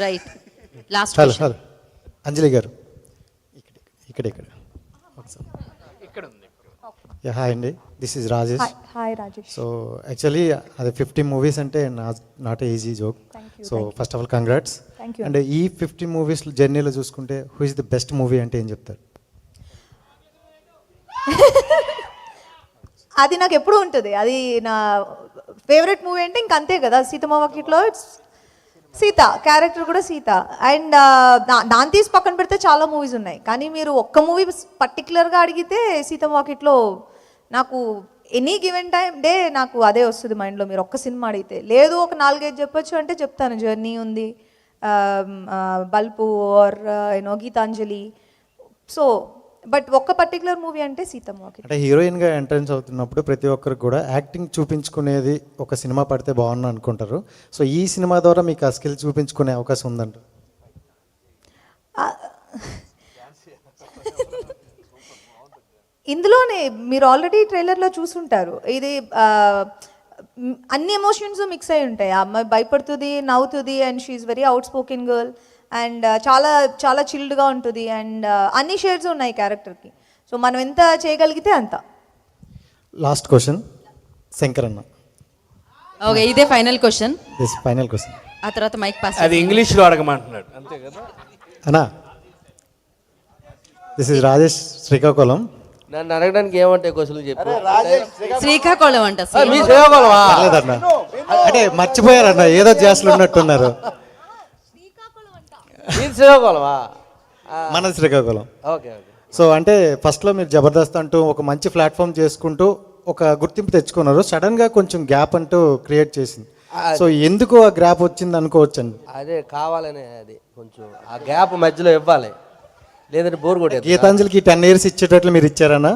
Right. Last hello hello అంజలి గారు ఇక్కడ hi అండి, this is Rajesh. Hi Rajesh. So actually అది 50 మూవీస్ అంటే not easy joke. So first of all congrats. And ఈ 50 movies జర్నీలో చూసుకుంటే who is the best movie అంటే ఏం చెప్తారు? అది నాకు ఎప్పుడు ఉంటుంది, అది నా ఫేవరెట్ మూవీ అంటే ఇంక అంతే కదా. సీతమ్మ వాకిట్లో సీత క్యారెక్టర్ కూడా సీత. అండ్ దాన్ని తీసి పక్కన పెడితే చాలా మూవీస్ ఉన్నాయి, కానీ మీరు ఒక్క మూవీ పర్టికులర్గా అడిగితే సీతమ్మ వాకిట్లో నాకు ఎనీ గివెన్ టైం డే నాకు అదే వస్తుంది మైండ్లో. మీరు ఒక్క సినిమా అడిగితే లేదు ఒక 4-5 చెప్పొచ్చు అంటే చెప్తాను. జర్నీ ఉంది, బల్పు or you know Geethanjali. So but ఒక్క పర్టికులర్ మూవీ అంటే సీతమ్మ వాకిట్లో. అంటే హీరోయిన్గా ఎంట్రన్స్ అవుతున్నప్పుడు ప్రతి ఒక్కరికి కూడా యాక్టింగ్ చూపించుకునేది ఒక సినిమా పడితే బాగుంది అనుకుంటారు. సో ఈ సినిమా ద్వారా మీకు ఆ స్కిల్ చూపించుకునే అవకాశం ఉందంట? ఇందులోనే మీరు ఆల్రెడీ ట్రైలర్లో చూసుంటారు, ఇది అన్ని ఎమోషన్స్ మిక్స్ అయి ఉంటాయి. ఆ అమ్మాయి భయపడుతుంది, నవ్వుతుంది, and she's very outspoken girl, and చాలా చాలా చిల్డ్గా ఉంటుంది, అండ్ అన్ని షేడ్స్ ఉన్నాయి క్యారెక్టర్కి. సో మనం ఎంత చేయగలిగితే అంత. లాస్ట్ క్వశ్చన్ శంకర్ అన్న. ఓకే, ఇదే ఫైనల్ క్వశ్చన్. ఫైనల్ క్వశ్చన్, ఆ తర్వాత మైక్ పాస్. అది ఇంగ్లీష్లో అడగమంటున్నాడు అంతే కదా అన్నా. This is Rajesh, Srikakulam. నన్ను అడగడానికి ఏమంటే క్వశ్చన్లు చెప్పు. శ్రీకాకుళం అంట. మీ శ్రీకాకుళమా? లేదన్న, అంటే మర్చిపోయారన్న, ఏదో జాస్లు ఉన్నట్టున్నారు. మీ శ్రీకాకుళమా? మన శ్రీకాకుళం. Okay okay. సో అంటే ఫస్ట్లో మీరు జబర్దస్త్ అంటూ ఒక మంచి ప్లాట్ఫామ్ చేసుకుంటూ ఒక గుర్తింపు తెచ్చుకున్నారు. సడన్గా కొంచెం గ్యాప్ అంటూ క్రియేట్ చేసింది. సో ఎందుకు ఆ గ్యాప్ వచ్చింది అనుకోవచ్చండి? అదే కావాలనే, అది కొంచెం ఆ గ్యాప్ మధ్యలో ఇవ్వాలి, లేదంటే బోర్ కొట్టేది. గీతాంజలికి 10 years ఇచ్చేటట్లు మీరు ఇచ్చారన్నా?